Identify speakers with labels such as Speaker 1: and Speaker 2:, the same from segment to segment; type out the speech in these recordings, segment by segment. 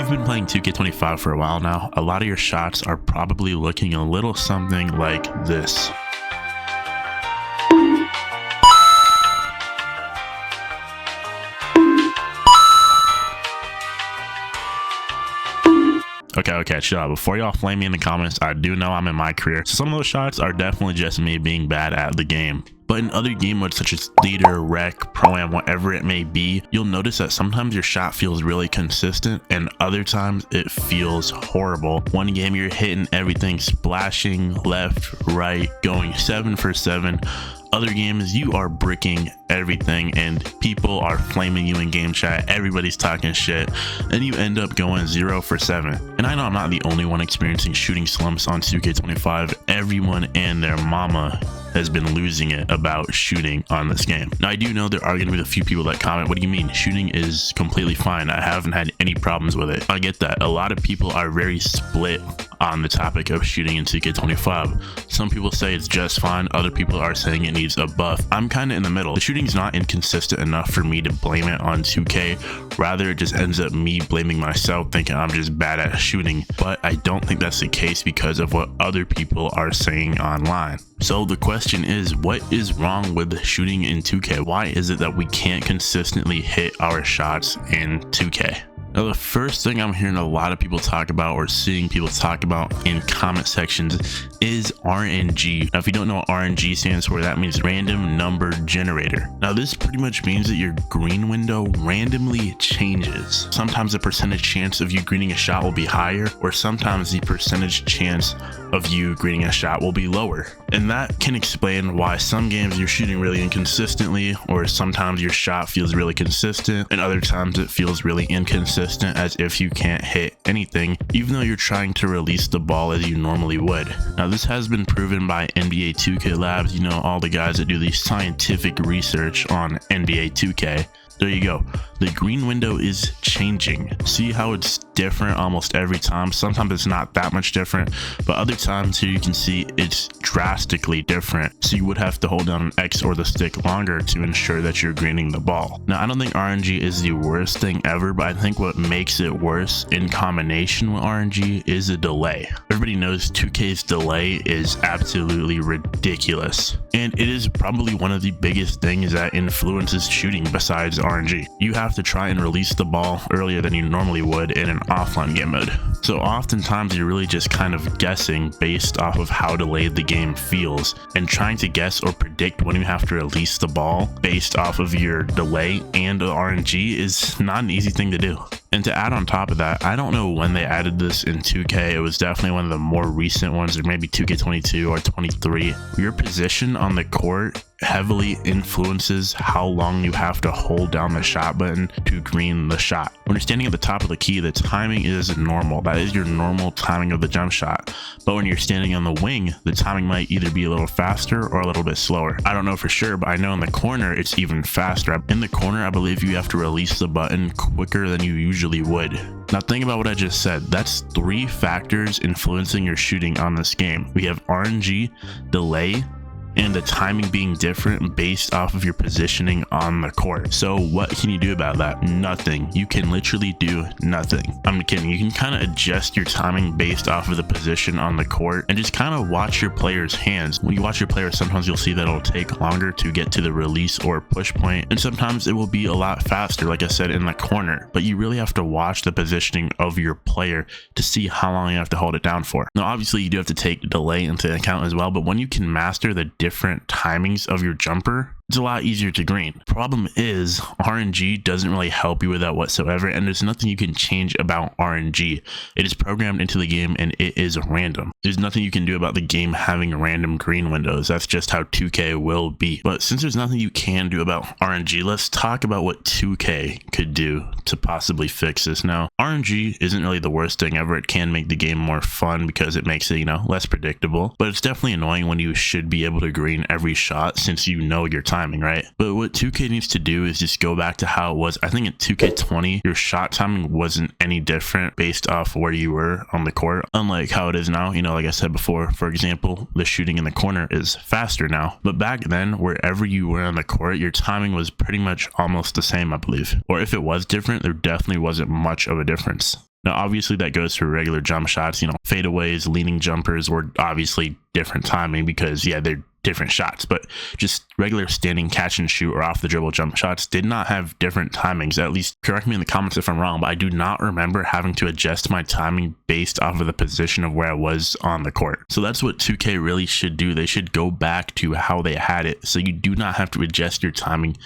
Speaker 1: you've been playing 2K25 for a while now, a lot of your shots are probably looking a little something like this. Okay, chill out. Before y'all flame me in the comments, I do know I'm in my career, so some of those shots are definitely just me being bad at the game. But in other game modes such as Theater, Rec, Pro-Am, whatever it may be, you'll notice that sometimes your shot feels really consistent and other times it feels horrible. One game you're hitting everything, splashing left, right, going 7 for 7. Other games you are bricking everything and people are flaming you in game chat, everybody's talking shit, and you end up going 0 for 7. And I know I'm not the only one experiencing shooting slumps on 2K25. Everyone and their mama has been losing it about shooting on this game. Now I do know there are going to be a few people that comment, what do you mean? Shooting is completely fine. I haven't had any problems with it. I get that. A lot of people are very split on the topic of shooting in 2K25. Some people say it's just fine. Other people are saying it needs a buff. I'm kind of in the middle. The shooting's not inconsistent enough for me to blame it on 2K. Rather, it just ends up me blaming myself, thinking I'm just bad at shooting. But I don't think that's the case because of what other people are saying online. So the question is, what is wrong with shooting in 2K? Why is it that we can't consistently hit our shots in 2K? Now, the first thing I'm hearing a lot of people talk about or seeing people talk about in comment sections is RNG. Now, if you don't know what RNG stands for, that means random number generator. Now, this pretty much means that your green window randomly changes. Sometimes the percentage chance of you greening a shot will be higher, or sometimes the percentage chance of you greening a shot will be lower. And that can explain why some games you're shooting really inconsistently, or sometimes your shot feels really consistent, and other times it feels really inconsistent, as if you can't hit anything, even though you're trying to release the ball as you normally would. Now, this has been proven by NBA 2K Labs, you know, all the guys that do the scientific research on NBA 2K. There you go. The green window is changing. See how it's different almost every time? Sometimes it's not that much different, but other times here you can see it's drastically different. So you would have to hold down an X or the stick longer to ensure that you're greening the ball. Now, I don't think RNG is the worst thing ever, but I think what makes it worse in combination with RNG is a delay. Everybody knows 2K's delay is absolutely ridiculous. And it is probably one of the biggest things that influences shooting besides RNG. You have to try and release the ball earlier than you normally would in an offline game mode. So oftentimes you're really just kind of guessing based off of how delayed the game feels, and trying to guess or predict when you have to release the ball based off of your delay and the RNG is not an easy thing to do. And to add on top of that, I don't know when they added this in 2K. It was definitely one of the more recent ones, or maybe 2K22 or 23. Your position on the court heavily influences how long you have to hold down the shot button to green the shot. When you're standing at the top of the key, the timing is normal. That is your normal timing of the jump shot. But when you're standing on the wing, the timing might either be a little faster or a little bit slower. I don't know for sure, but I know in the corner it's even faster. In the corner, I believe you have to release the button quicker than you usually would. Now think about what I just said. That's 3 factors influencing your shooting on this game. We have RNG, delay, and the timing being different based off of your positioning on the court. So what can you do about that? Nothing. You can literally do nothing. I'm kidding. You can kind of adjust your timing based off of the position on the court and just kind of watch your player's hands. When you watch your players, sometimes you'll see that it'll take longer to get to the release or push point, and sometimes it will be a lot faster, like I said, in the corner. But you really have to watch the positioning of your player to see how long you have to hold it down for. Now obviously you do have to take delay into account as well, but when you can master the different timings of your jumper, it's a lot easier to green. Problem is, RNG doesn't really help you with that whatsoever, and there's nothing you can change about RNG. It is programmed into the game and it is random. There's nothing you can do about the game having random green windows. That's just how 2K will be. But since there's nothing you can do about RNG, let's talk about what 2K could do to possibly fix this. Now, RNG isn't really the worst thing ever. It can make the game more fun because it makes it, less predictable, but it's definitely annoying when you should be able to green every shot since you know your timing, right? But what 2K needs to do is just go back to how it was. I think in 2K20, your shot timing wasn't any different based off where you were on the court, unlike how it is now. Like I said before, for example, the shooting in the corner is faster now. But back then, wherever you were on the court, your timing was pretty much almost the same, I believe. Or if it was different, there definitely wasn't much of a difference. Now, obviously that goes for regular jump shots, you know, fadeaways, leaning jumpers were obviously different timing because yeah, they're different shots, but just regular standing catch and shoot or off the dribble jump shots did not have different timings. At least correct me in the comments if I'm wrong, but I do not remember having to adjust my timing based off of the position of where I was on the court. So that's what 2K really should do. They should go back to how they had it, so you do not have to adjust your timing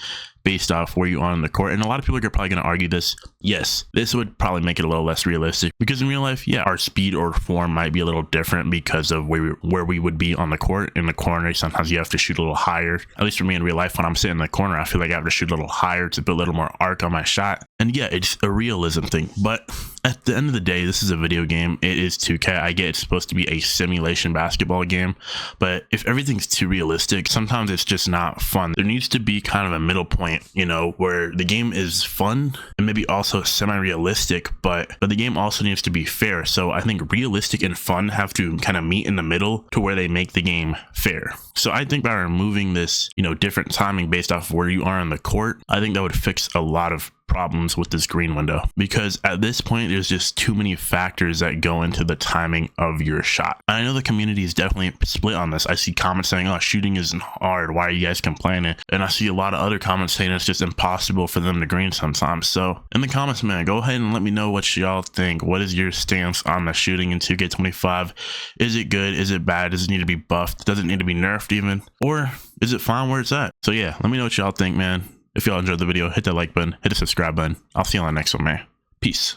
Speaker 1: based off where you are on the court. And a lot of people are probably going to argue this. Yes, this would probably make it a little less realistic because in real life, yeah, our speed or form might be a little different because of where we would be on the court. In the corner, sometimes you have to shoot a little higher. At least for me in real life, when I'm sitting in the corner, I feel like I have to shoot a little higher to put a little more arc on my shot. And yeah, it's a realism thing. But at the end of the day, this is a video game. It is 2K. I get it's supposed to be a simulation basketball game, but if everything's too realistic, sometimes it's just not fun. There needs to be kind of a middle point, you know, where the game is fun and maybe also semi-realistic, but the game also needs to be fair. So I think realistic and fun have to kind of meet in the middle to where they make the game fair. So I think by removing this, you know, different timing based off where you are on the court, I think that would fix a lot of problems with this green window, because at this point there's just too many factors that go into the timing of your shot. I know the community is definitely split on this. I see comments saying, oh, shooting isn't hard, why are you guys complaining? And I see a lot of other comments saying it's just impossible for them to green sometimes. So in the comments, man, go ahead and let me know what y'all think. What is your stance on the shooting in 2K25? Is it good? Is it bad? Does it need to be buffed? Does it need to be nerfed even? Or is it fine where it's at? So yeah, let me know what y'all think, man. If y'all enjoyed the video, hit that like button, hit the subscribe button. I'll see you on the next one, man. Peace.